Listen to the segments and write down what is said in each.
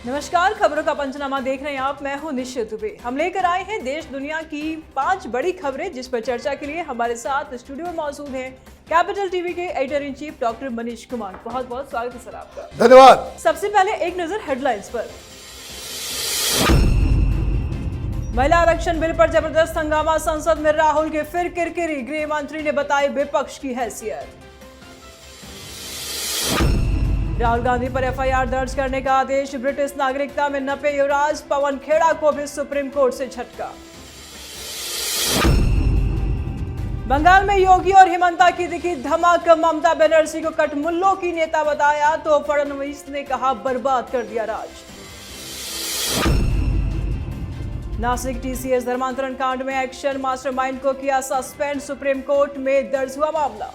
नमस्कार, खबरों का पंचनामा देख रहे हैं आप। मैं हूं निश्चित दुबे। हम लेकर आए हैं देश दुनिया की 5 बड़ी खबरें, जिस पर चर्चा के लिए हमारे साथ स्टूडियो में मौजूद हैं कैपिटल टीवी के editor in chief doctor Manish Kumar. बहुत बहुत स्वागत है सर आपका। धन्यवाद। सबसे पहले एक नजर हेडलाइंस पर। महिला आरक्षण बिल पर जबरदस्त हंगामा, संसद में राहुल के फिर किरकिरी, गृह मंत्री ने बताई विपक्ष की हैसियत। राहुल गांधी पर एफआईआर दर्ज करने का आदेश, ब्रिटिश नागरिकता में नपे युवराज पवन खेड़ा को भी सुप्रीम कोर्ट से झटका। बंगाल में योगी और हिमंता की दिखी धमक, ममता बनर्जी को कटमुल्लों की नेता बताया तो फडणवीस ने कहा बर्बाद कर दिया राज। नासिक टीसीएस धर्मांतरण कांड में एक्शन, मास्टरमाइंड को किया सस्पेंड, सुप्रीम कोर्ट में दर्ज हुआ मामला।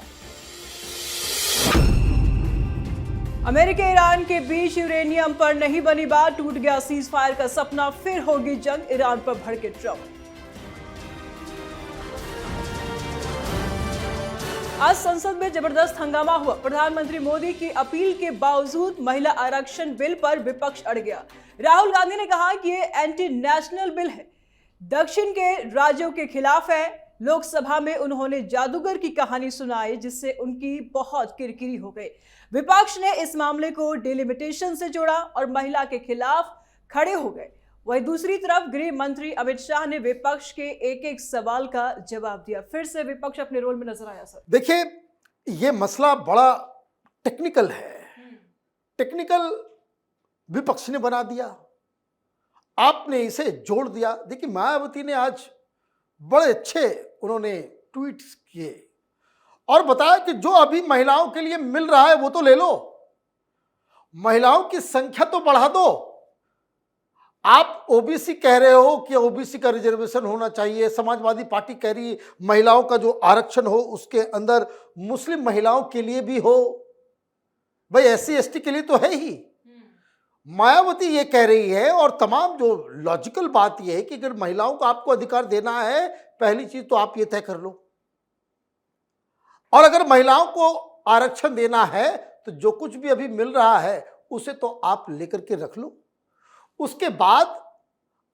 अमेरिका ईरान के बीच यूरेनियम पर नहीं बनी बात, टूट गया सीज फायर का सपना, फिर होगी जंग, ईरान पर भड़के ट्रंप। आज संसद में जबरदस्त हंगामा हुआ। प्रधानमंत्री मोदी की अपील के बावजूद महिला आरक्षण बिल पर विपक्ष अड़ गया। राहुल गांधी ने कहा कि ये एंटी नेशनल बिल है, दक्षिण के राज्यों के खिलाफ है। लोकसभा में उन्होंने जादूगर की कहानी सुनाई, जिससे उनकी बहुत किरकिरी हो गई। विपक्ष ने इस मामले को डिलिमिटेशन से जोड़ा और महिला के खिलाफ खड़े हो गए। वहीं दूसरी तरफ गृह मंत्री अमित शाह ने विपक्ष के एक एक सवाल का जवाब दिया। फिर से विपक्ष अपने रोल में नजर आया। सर देखिए, ये मसला बड़ा टेक्निकल है। टेक्निकल विपक्ष ने बना दिया, आपने इसे जोड़ दिया। देखिए, मायावती ने आज बड़े अच्छे उन्होंने ट्वीट्स किए और बताया कि जो अभी महिलाओं के लिए मिल रहा है वो तो ले लो, महिलाओं की संख्या तो बढ़ा दो। आप ओबीसी कह रहे हो कि ओबीसी का रिजर्वेशन होना चाहिए, समाजवादी पार्टी कह रही है महिलाओं का जो आरक्षण हो उसके अंदर मुस्लिम महिलाओं के लिए भी हो। भाई एससी एसटी के लिए तो है ही। मायावती ये कह रही है और तमाम जो लॉजिकल बात यह है कि अगर महिलाओं को आपको अधिकार देना है, पहली चीज तो आप ये तय कर लो, और अगर महिलाओं को आरक्षण देना है तो जो कुछ भी अभी मिल रहा है उसे तो आप लेकर के रख लो। उसके बाद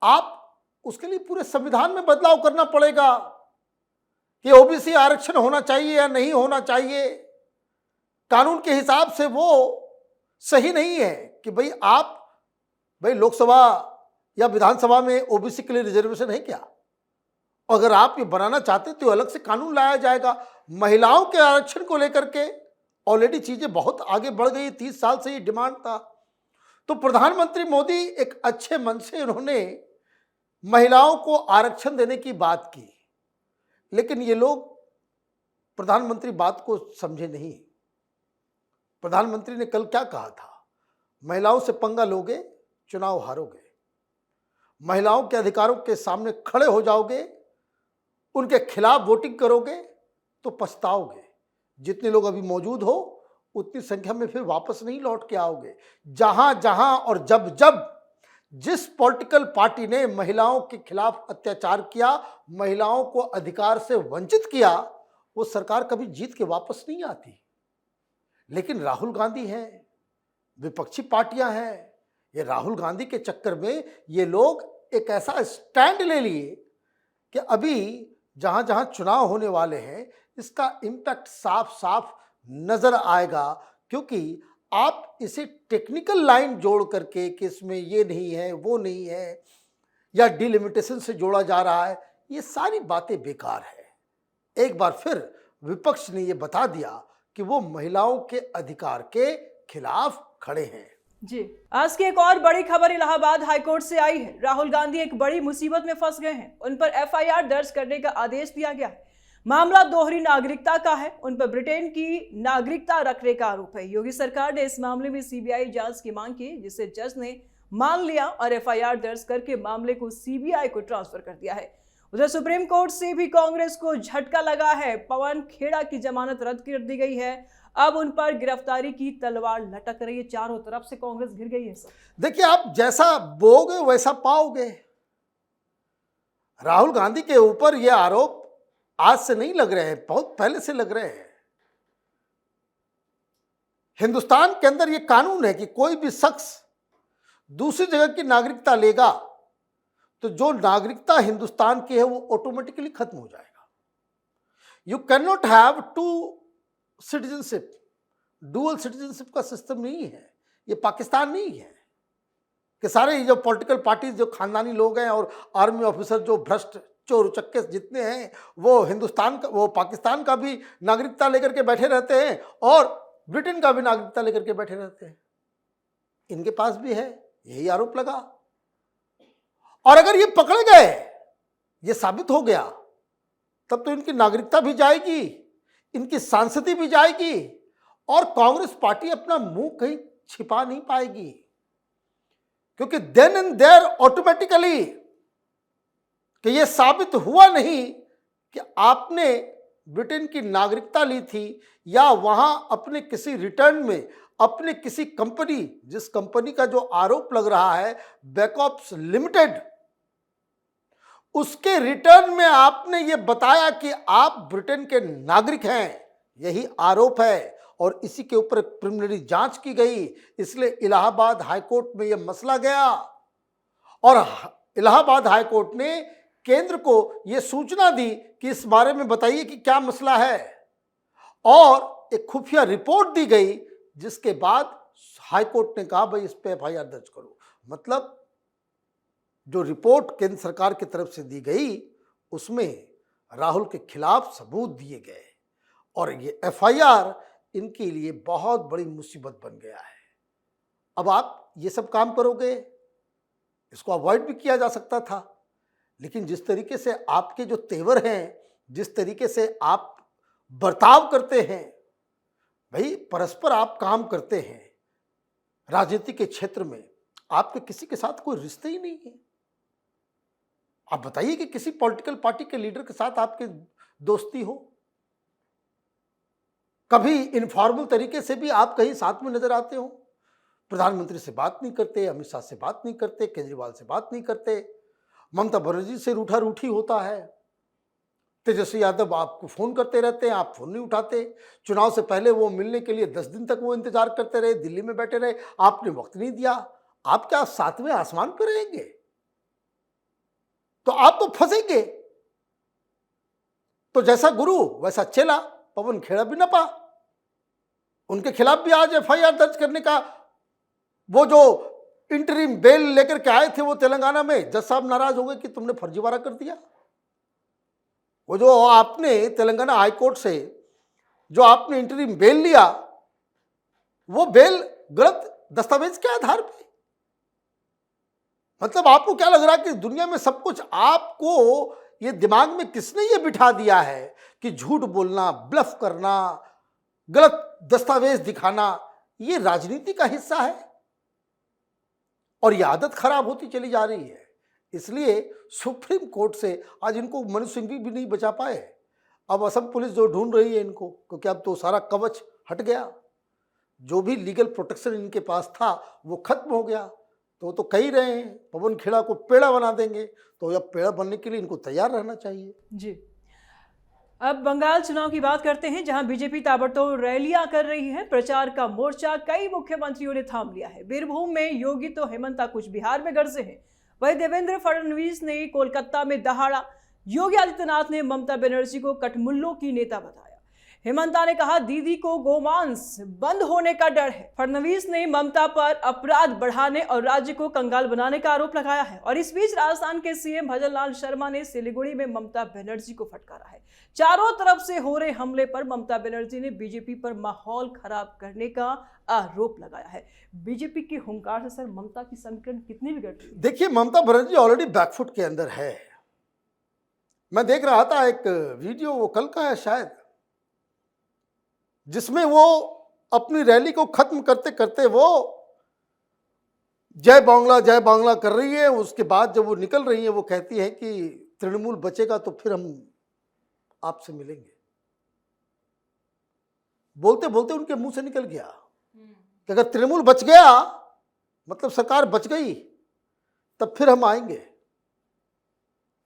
आप उसके लिए पूरे संविधान में बदलाव करना पड़ेगा कि ओबीसी आरक्षण होना चाहिए या नहीं होना चाहिए। कानून के हिसाब से वो सही नहीं है कि भाई लोकसभा या विधानसभा में ओबीसी के लिए रिजर्वेशन है क्या? अगर आप ये बनाना चाहते तो अलग से कानून लाया जाएगा। महिलाओं के आरक्षण को लेकर के ऑलरेडी चीजें बहुत आगे बढ़ गई, 30 साल से ये डिमांड था। तो प्रधानमंत्री मोदी एक अच्छे मन से उन्होंने महिलाओं को आरक्षण देने की बात की, लेकिन ये लोग प्रधानमंत्री बात को समझे नहीं। प्रधानमंत्री ने कल क्या कहा था? महिलाओं से पंगा लोगे, चुनाव हारोगे। महिलाओं के अधिकारों के सामने खड़े हो जाओगे, उनके खिलाफ वोटिंग करोगे तो पछताओगे। जितने लोग अभी मौजूद हो उतनी संख्या में फिर वापस नहीं लौट के आओगे। जहां जहां और जब जब जिस पॉलिटिकल पार्टी ने महिलाओं के खिलाफ अत्याचार किया, महिलाओं को अधिकार से वंचित किया, वो सरकार कभी जीत के वापस नहीं आती। लेकिन राहुल गांधी हैं, विपक्षी पार्टियां हैं, ये राहुल गांधी के चक्कर में ये लोग एक ऐसा स्टैंड ले लिए कि अभी जहां जहां चुनाव होने वाले हैं इसका इम्पैक्ट साफ साफ नजर आएगा। क्योंकि आप इसे टेक्निकल लाइन जोड़ करके कि इसमें ये नहीं है वो नहीं है, या डिलिमिटेशन से जोड़ा जा रहा है, ये सारी बातें बेकार है। एक बार फिर विपक्ष ने ये बता दिया कि वो महिलाओं के अधिकार के खिलाफ खड़े हैं। जी, आज की एक और बड़ी खबर इलाहाबाद हाईकोर्ट से आई है। राहुल गांधी एक बड़ी मुसीबत में फंस गए हैं। उन पर एफआईआर दर्ज करने का आदेश दिया गया है। मामला दोहरी नागरिकता का है। उन पर ब्रिटेन की नागरिकता रखने का आरोप है। योगी सरकार ने इस मामले में सीबीआई जांच की मांग की, जिसे जज ने मान लिया और एफआईआर दर्ज करके मामले को सीबीआई को ट्रांसफर कर दिया है। उधर सुप्रीम कोर्ट से भी कांग्रेस को झटका लगा है। पवन खेड़ा की जमानत रद्द कर दी गई है। अब उन पर गिरफ्तारी की तलवार लटक रही है। चारों तरफ से कांग्रेस घिर गई है। देखिए, आप जैसा बोगे वैसा पाओगे। राहुल गांधी के ऊपर ये आरोप आज से नहीं लग रहे हैं, बहुत पहले से लग रहे हैं। हिंदुस्तान के अंदर ये कानून है कि कोई भी शख्स दूसरी जगह की नागरिकता लेगा तो जो नागरिकता हिंदुस्तान की है वो ऑटोमेटिकली खत्म हो जाएगा। You can not have two citizenship, dual citizenship का सिस्टम नहीं है, ये पाकिस्तान नहीं है कि सारे जो पॉलिटिकल पार्टीज, जो खानदानी लोग हैं और आर्मी ऑफिसर जो भ्रष्ट चोर उचक्के जितने हैं वो हिंदुस्तान का, वो पाकिस्तान का भी नागरिकता लेकर के बैठे रहते हैं और ब्रिटेन का भी नागरिकता लेकर के बैठे रहते हैं। इनके पास भी है, यही आरोप लगा। और अगर ये पकड़े गए, ये साबित हो गया, तब तो इनकी नागरिकता भी जाएगी, इनकी सांसदी भी जाएगी और कांग्रेस पार्टी अपना मुंह कहीं छिपा नहीं पाएगी, क्योंकि देन एंड देयर ऑटोमेटिकली कि यह साबित हुआ नहीं कि आपने ब्रिटेन की नागरिकता ली थी या वहां अपने किसी रिटर्न में अपने किसी कंपनी, जिस कंपनी का जो आरोप लग रहा है बैकऑप्स लिमिटेड, उसके रिटर्न में आपने ये बताया कि आप ब्रिटेन के नागरिक हैं, यही आरोप है और इसी के ऊपर प्रिलिमिनरी जांच की गई। इसलिए इलाहाबाद हाईकोर्ट में यह मसला गया और इलाहाबाद हाईकोर्ट ने केंद्र को यह सूचना दी कि इस बारे में बताइए कि क्या मसला है, और एक खुफिया रिपोर्ट दी गई, जिसके बाद हाईकोर्ट ने कहा भाई इस पे एफआईआर दर्ज करो। मतलब जो रिपोर्ट केंद्र सरकार की तरफ से दी गई उसमें राहुल के खिलाफ सबूत दिए गए और ये एफआईआर इनके लिए बहुत बड़ी मुसीबत बन गया है। अब आप ये सब काम करोगे, इसको अवॉइड भी किया जा सकता था, लेकिन जिस तरीके से आपके जो तेवर हैं, जिस तरीके से आप बर्ताव करते हैं, भाई परस्पर आप काम करते हैं, राजनीति के क्षेत्र में आपके किसी के साथ कोई रिश्ते ही नहीं है। आप बताइए कि किसी पॉलिटिकल पार्टी के लीडर के साथ आपकी दोस्ती हो, कभी इनफॉर्मल तरीके से भी आप कहीं साथ में नजर आते हो। प्रधानमंत्री से बात नहीं करते, अमित शाह से बात नहीं करते, केजरीवाल से बात नहीं करते, ममता बनर्जी से रूठा रूठी होता है, तेजस्वी यादव आपको फोन करते रहते हैं, आप फोन नहीं उठाते। चुनाव से पहले वो मिलने के लिए 10 दिन तक वो इंतजार करते रहे, दिल्ली में बैठे रहे, आपने वक्त नहीं दिया। आप क्या सातवें आसमान पर रहेंगे? तो आप तो फंसेंगे। तो जैसा गुरु वैसा चेला, पवन खेड़ा भी न पा। उनके खिलाफ भी आज एफआईआर दर्ज करने का, वो जो इंटरिम बेल लेकर के आए थे वो तेलंगाना में, जज साहब नाराज हो गए कि तुमने फर्जीवाड़ा कर दिया। वो जो आपने तेलंगाना हाईकोर्ट से जो आपने इंटरिम बेल लिया, वो बेल गलत दस्तावेज के आधार पे। मतलब आपको क्या लग रहा है कि दुनिया में सब कुछ, आपको ये दिमाग में किसने ये बिठा दिया है कि झूठ बोलना, ब्लफ करना, गलत दस्तावेज दिखाना ये राजनीति का हिस्सा है और ये आदत खराब होती चली जा रही है। इसलिए सुप्रीम कोर्ट से आज इनको मनीष सिंघवी भी नहीं बचा पाए। अब असम पुलिस जो ढूंढ रही है इनको, क्योंकि अब तो सारा कवच हट गया, जो भी लीगल प्रोटेक्शन इनके पास था वो खत्म हो गया। तो कह ही रहे हैं पवन खेड़ा को पेड़ा बना देंगे, तो अब पेड़ा बनने के लिए इनको तैयार रहना चाहिए। जी, अब बंगाल चुनाव की बात करते हैं, जहां बीजेपी ताबड़तोड़ रैलियां कर रही है। प्रचार का मोर्चा कई मुख्यमंत्रियों ने थाम लिया है। बीरभूम में योगी तो हेमंता कुछ बिहार में गरजे हैं। वहीं देवेंद्र फडणवीस ने कोलकाता में दहाड़ा। योगी आदित्यनाथ ने ममता बनर्जी को कटमुल्लों की नेता बताया। हेमंता ने कहा दीदी को गोमांस बंद होने का डर है। फडणवीस ने ममता पर अपराध बढ़ाने और राज्य को कंगाल बनाने का आरोप लगाया है। और इस बीच राजस्थान के सीएम भजनलाल शर्मा ने सिलीगुड़ी में ममता बनर्जी को फटकारा है। चारों तरफ से हो रहे हमले पर ममता बनर्जी ने बीजेपी पर माहौल खराब करने का आरोप लगाया है। बीजेपी के हुंकार से सर ममता की समीकरण कितनी बिगड़ रही है? देखिए, ममता बनर्जी ऑलरेडी बैकफुट के अंदर है। मैं देख रहा था एक वीडियो, वो कल का है शायद, जिसमें वो अपनी रैली को खत्म करते करते वो जय बांग्ला कर रही है। उसके बाद जब वो निकल रही है, वो कहती है कि तृणमूल बचेगा तो फिर हम आपसे मिलेंगे। बोलते बोलते उनके मुंह से निकल गया कि अगर तृणमूल बच गया मतलब सरकार बच गई, तब फिर हम आएंगे,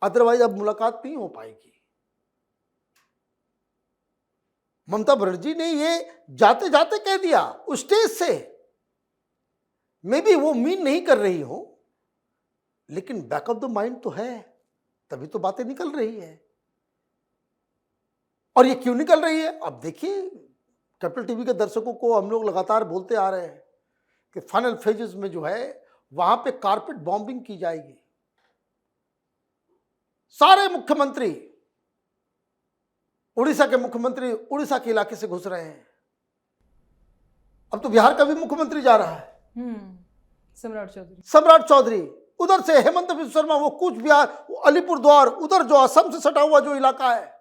अदरवाइज अब मुलाकात नहीं हो पाएगी। ममता बनर्जी ने ये जाते जाते कह दिया उस स्टेज से। मे बी वो मीन नहीं कर रही हो, लेकिन बैक ऑफ द माइंड तो है, तभी तो बातें निकल रही है। और ये क्यों निकल रही है? अब देखिए, कैपिटल टीवी के दर्शकों को हम लोग लगातार बोलते आ रहे हैं कि फाइनल फेजेस में जो है वहां पे कारपेट बॉम्बिंग की जाएगी। सारे मुख्यमंत्री, उड़ीसा के मुख्यमंत्री उड़ीसा के इलाके से घुस रहे हैं। अब तो बिहार का भी मुख्यमंत्री जा रहा है, सम्राट चौधरी उधर से, हेमंत बिस्वा शर्मा वो कूच बिहार, वो अलीपुर द्वार, उधर जो असम से सटा हुआ जो इलाका है,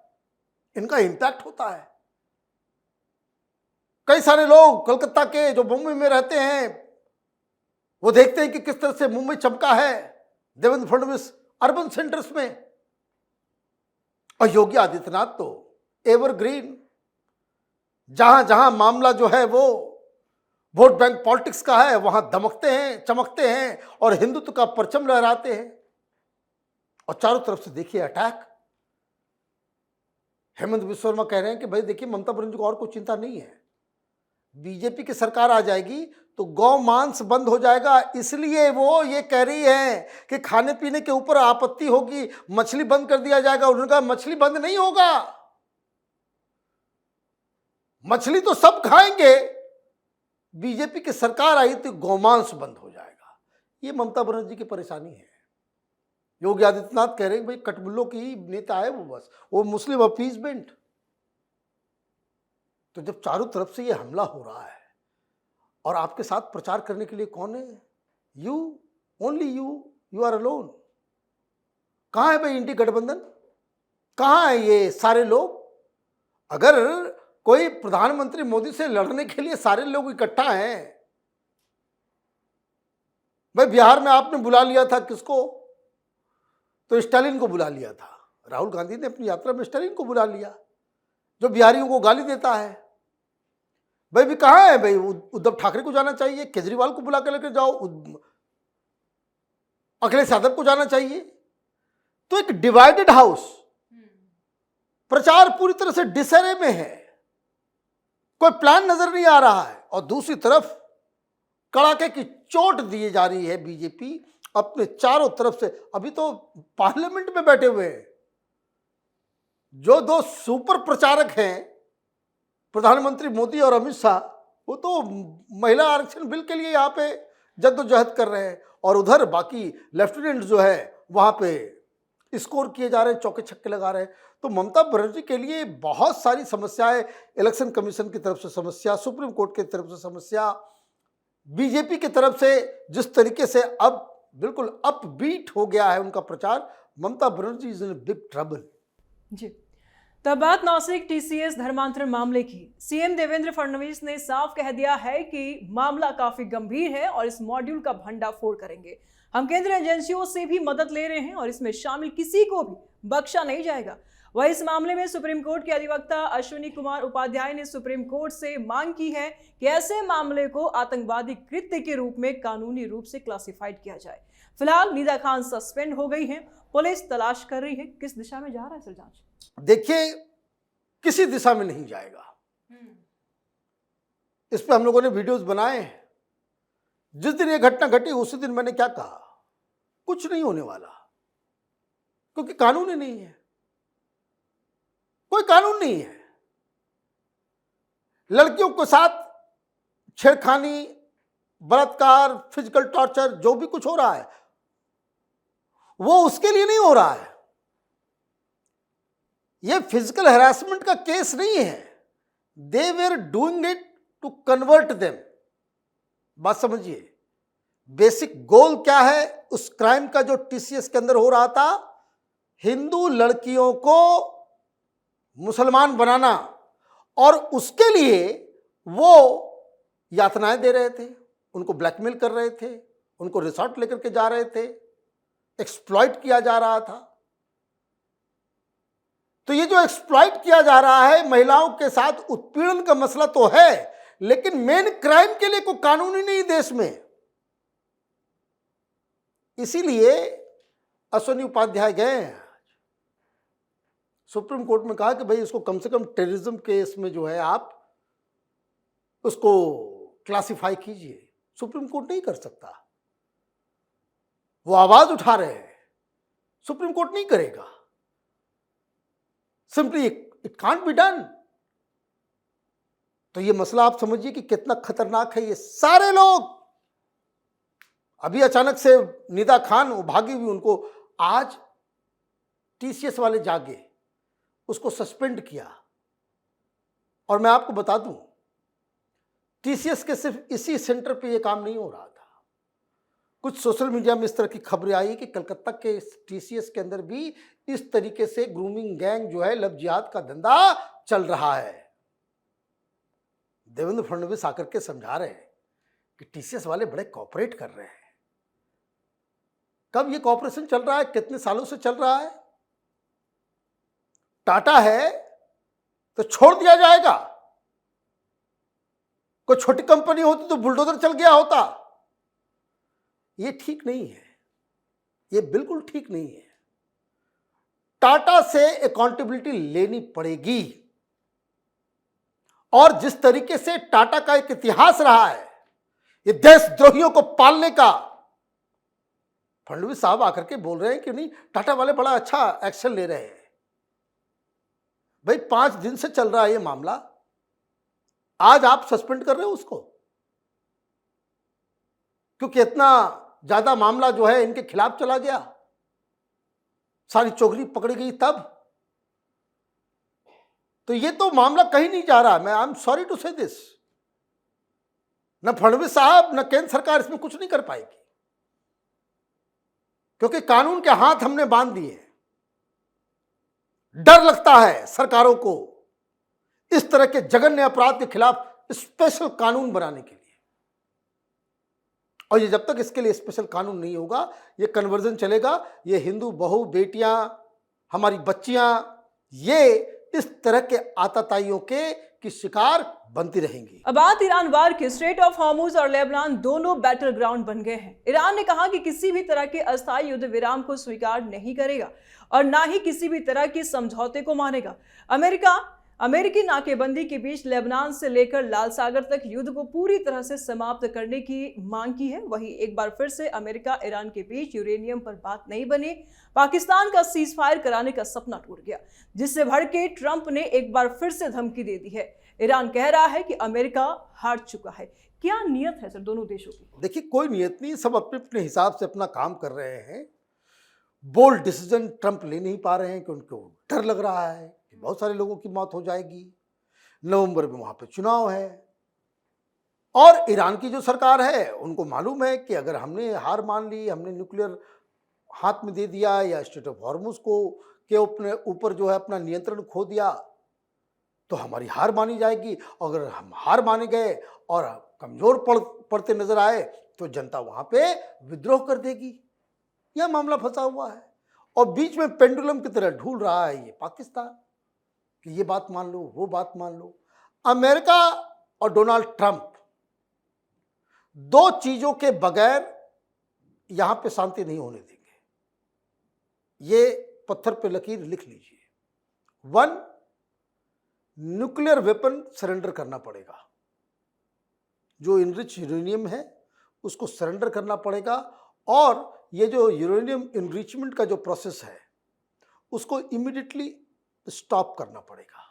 इनका इंपैक्ट होता है। कई सारे लोग कलकत्ता के जो मुंबई में रहते हैं वो देखते हैं कि किस तरह से मुंबई चमका है देवेंद्र फडणवीस अर्बन सेंटर्स में, और योगी आदित्यनाथ तो एवरग्रीन, जहां जहां मामला जो है वो वोट बैंक पॉलिटिक्स का है वहां दमकते हैं, चमकते हैं और हिंदुत्व का परचम लहराते हैं। और चारों तरफ से देखिए अटैक। हेमंत बिस्वा शर्मा कह रहे हैं कि भाई देखिए, ममता बनर्जी को और कोई चिंता नहीं है, बीजेपी की सरकार आ जाएगी तो गौ मांस बंद हो जाएगा, इसलिए वो ये कह रही है कि खाने पीने के ऊपर आपत्ति होगी, मछली बंद कर दिया जाएगा। उन्होंने कहा मछली बंद नहीं होगा, मछली तो सब खाएंगे, बीजेपी की सरकार आई तो गौमांस बंद हो जाएगा। ये ममता बनर्जी की परेशानी है। योगी आदित्यनाथ कह रहे हैं भाई कटबुल्लों की नेता है वो, बस वो मुस्लिम अपीजमेंट। तो जब चारों तरफ से ये हमला हो रहा है और आपके साथ प्रचार करने के लिए कौन है? You, only you are alone. कहां है भाई इंडी गठबंधन? कहां है ये सारे लोग? अगर कोई प्रधानमंत्री मोदी से लड़ने के लिए सारे लोग इकट्ठा हैं, भाई बिहार में आपने बुला लिया था किसको? तो स्टालिन को बुला लिया था। राहुल गांधी ने अपनी यात्रा में स्टालिन को बुला लिया, जो बिहारियों को गाली देता है। भाई भी कहां है भाई? उद्धव ठाकरे को जाना चाहिए, केजरीवाल को बुला के लेकर जाओ, अखिलेश यादव को जाना चाहिए। तो एक डिवाइडेड हाउस, प्रचार पूरी तरह से डिसरे में है, कोई प्लान नजर नहीं आ रहा है। और दूसरी तरफ कड़ाके की चोट दी जा रही है बीजेपी अपने चारों तरफ से। अभी तो पार्लियामेंट में बैठे हुए हैं जो दो सुपर प्रचारक हैं, प्रधानमंत्री मोदी और अमित शाह, वो तो महिला आरक्षण बिल के लिए यहाँ पे जद्दोजहद कर रहे हैं, और उधर बाकी लेफ्टिनेंट जो है वहां पे स्कोर किए जा रहे हैं, चौके छक्के लगा रहे हैं। तो ममता बनर्जी के लिए बहुत सारी समस्याएं, इलेक्शन कमीशन की तरफ से समस्या, सुप्रीम कोर्ट की तरफ से समस्या, बीजेपी की तरफ से जिस तरीके से अब बिल्कुल अपबीट हो गया है उनका प्रचार, Mamata Banerjee is in big trouble. जी, तब बात नासिक टीसीएस धर्मांतरण मामले की। सीएम देवेंद्र फडणवीस ने साफ कह दिया है कि मामला काफी गंभीर है और इस मॉड्यूल का भंडाफोड़ करेंगे। हम केंद्रीय एजेंसियों से भी मदद ले रहे हैं और इसमें शामिल किसी को भी बख्शा नहीं जाएगा। वह इस मामले में सुप्रीम कोर्ट के अधिवक्ता अश्विनी कुमार उपाध्याय ने सुप्रीम कोर्ट से मांग की है कि ऐसे मामले को आतंकवादी कृत्य के रूप में कानूनी रूप से क्लासिफाइड किया जाए। फिलहाल निदा खान सस्पेंड हो गई हैं, पुलिस तलाश कर रही है किस दिशा में जा रहा है सर जांच। देखिए, किसी दिशा में नहीं जाएगा। इस पे हम लोगों ने वीडियोस बनाए हैं। जिस दिन ये घटना घटी उसी दिन मैंने क्या कहा, कुछ नहीं होने वाला, क्योंकि कानून ही नहीं है, कोई कानून नहीं है। लड़कियों के साथ छेड़खानी, बलात्कार, फिजिकल टॉर्चर, जो भी कुछ हो रहा है वो उसके लिए नहीं हो रहा है। ये फिजिकल हैरेसमेंट का केस नहीं है। They were doing it to convert them. बात समझिए, बेसिक गोल क्या है उस क्राइम का जो टीसीएस के अंदर हो रहा था? हिंदू लड़कियों को मुसलमान बनाना, और उसके लिए वो यातनाएं दे रहे थे, उनको ब्लैकमेल कर रहे थे, उनको रिसोर्ट लेकर के जा रहे थे, एक्सप्लॉइट किया जा रहा था। तो ये जो एक्सप्लॉइट किया जा रहा है, महिलाओं के साथ उत्पीड़न का मसला तो है, लेकिन मेन क्राइम के लिए कोई कानून ही नहीं देश में। इसीलिए अश्विनी उपाध्याय गए हैं सुप्रीम कोर्ट में, कहा कि भाई इसको कम से कम टेररिज्म केस में जो है आप उसको क्लासिफाई कीजिए। सुप्रीम कोर्ट नहीं कर सकता। वो आवाज उठा रहे हैं, सुप्रीम कोर्ट नहीं करेगा। Simply it can't be done. तो ये मसला आप समझिए कि कितना खतरनाक है। ये सारे लोग अभी अचानक से निदा खान वो भागी हुई, उनको आज टीसीएस वाले जागे, उसको सस्पेंड किया। और मैं आपको बता दूं, टीसीएस के सिर्फ इसी सेंटर पे ये काम नहीं हो रहा था। कुछ सोशल मीडिया में इस तरह की खबरें आई कि कलकत्ता के टीसीएस के अंदर भी इस तरीके से ग्रूमिंग गैंग जो है, लव जिहाद का धंधा चल रहा है। देवेंद्र फडणवीस आकर के समझा रहे हैं कि टीसीएस वाले बड़े कॉपरेट कर रहे हैं। कब ये कॉपरेशन चल रहा है, कितने सालों से चल रहा है? टाटा है तो छोड़ दिया जाएगा। कोई छोटी कंपनी होती तो बुलडोजर चल गया होता। ये ठीक नहीं है, ये बिल्कुल ठीक नहीं है। टाटा से अकाउंटेबिलिटी लेनी पड़ेगी। और जिस तरीके से टाटा का एक इतिहास रहा है ये देशद्रोहियों को पालने का, फडणवीस साहब आकर के बोल रहे हैं कि नहीं टाटा वाले बड़ा अच्छा एक्शन ले रहे हैं। भाई 5 दिन से चल रहा है ये मामला, आज आप सस्पेंड कर रहे हो उसको, क्योंकि इतना ज्यादा मामला जो है इनके खिलाफ चला गया, सारी चोगली पकड़ी गई तब। तो ये तो मामला कहीं नहीं जा रहा। मैं आई एम सॉरी टू से दिस। न फडणवीस साहब न केंद्र सरकार इसमें कुछ नहीं कर पाएगी, क्योंकि कानून के हाथ हमने बांध दिए। डर लगता है सरकारों को इस तरह के जघन्य अपराध के खिलाफ स्पेशल कानून बनाने के लिए। और ये जब तक इसके लिए स्पेशल कानून नहीं होगा, ये कन्वर्जन चलेगा, ये हिंदू बहू बेटियां, हमारी बच्चियां, ये इस तरह के आतताइयों की शिकार बनती रहेंगी। अब बात ईरान वार की। स्ट्रेट ऑफ हॉर्मुज और लेबनान दोनों बैटल ग्राउंड बन गए हैं। ईरान ने कहा कि किसी भी तरह के अस्थायी युद्ध विराम को स्वीकार नहीं करेगा और ना ही किसी भी तरह के समझौते को मानेगा। अमेरिकी नाकेबंदी के बीच लेबनान से लेकर लाल सागर तक युद्ध को पूरी तरह से समाप्त करने की मांग की है। वहीं एक बार फिर से अमेरिका ईरान के बीच यूरेनियम पर बात नहीं बनी। पाकिस्तान का सीज फायर कराने का सपना टूट गया, जिससे भड़के ट्रंप ने एक बार फिर से धमकी दे दी है। ईरान कह रहा है कि अमेरिका हार चुका है। क्या नियत है सर दोनों देशों की? देखिए, कोई नियत नहीं, सब अपने अपने हिसाब से अपना काम कर रहे हैं। बोल्ड डिसीजन ट्रंप ले नहीं पा रहे हैं कि उनको डर लग रहा है कि बहुत सारे लोगों की मौत हो जाएगी। नवंबर में वहां पे चुनाव है और ईरान की जो सरकार है उनको मालूम है कि अगर हमने हार मान ली, हमने न्यूक्लियर हाथ में दे दिया या स्ट्रेट ऑफ हॉर्मुज को के अपने ऊपर जो है अपना नियंत्रण खो दिया, तो हमारी हार मानी जाएगी। अगर हम हार माने गए और कमजोर पड़ते नजर आए तो जनता वहां पे विद्रोह कर देगी। यह मामला फंसा हुआ है और बीच में पेंडुलम की तरह ढूल रहा है ये पाकिस्तान कि ये बात मान लो, वो बात मान लो। अमेरिका और डोनाल्ड ट्रंप दो चीजों के बगैर यहां पे शांति नहीं होने देंगे। ये पत्थर पे लकीर लिख लीजिए। 1, न्यूक्लियर वेपन सरेंडर करना पड़ेगा। जो इनरिच यूरेनियम है उसको सरेंडर करना पड़ेगा और ये जो यूरेनियम इनरिचमेंट का जो प्रोसेस है उसको इमीडिएटली स्टॉप करना पड़ेगा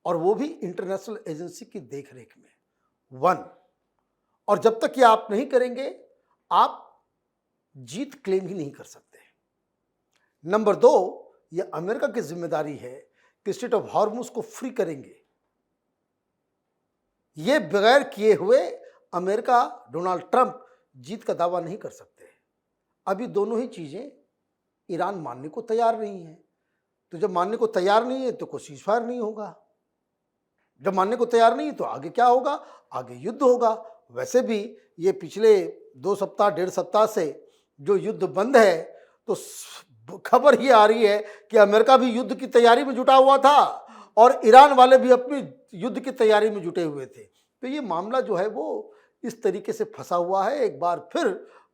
और वो भी इंटरनेशनल एजेंसी की देखरेख में। 1, और जब तक ये आप नहीं करेंगे आप जीत क्लेम ही नहीं कर सकते। नंबर 2, ये अमेरिका की जिम्मेदारी है कि स्ट्रेट ऑफ हॉर्मुज को फ्री करेंगे। ये बगैर किए हुए अमेरिका, डोनाल्ड ट्रंप जीत का दावा नहीं कर सकते। अभी दोनों ही चीजें ईरान मानने को तैयार नहीं है। तो जब मानने को तैयार नहीं है तो कोई सीजफायर नहीं होगा। जब मानने को तैयार नहीं है तो आगे क्या होगा? आगे युद्ध होगा। वैसे भी ये पिछले 2 सप्ताह 1.5 सप्ताह से जो युद्ध बंद है तो खबर ये आ रही है कि अमेरिका भी युद्ध की तैयारी में जुटा हुआ था और ईरान वाले भी अपनी युद्ध की तैयारी में जुटे हुए थे। तो ये मामला जो है वो इस तरीके से फंसा हुआ है। एक बार फिर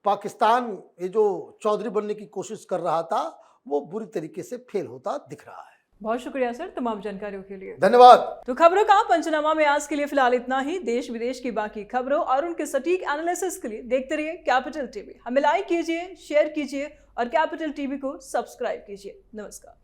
पाकिस्तान ये जो चौधरी बनने की कोशिश कर रहा था वो बुरी तरीके से फेल होता दिख रहा है। बहुत शुक्रिया सर तमाम जानकारियों के लिए। धन्यवाद। तो खबरों का पंचनामा में आज के लिए फिलहाल इतना ही। देश विदेश की बाकी खबरों और उनके सटीक एनालिसिस के लिए देखते रहिए कैपिटल टीवी। हमें लाइक कीजिए, शेयर कीजिए और कैपिटल टीवी को सब्सक्राइब कीजिए। नमस्कार।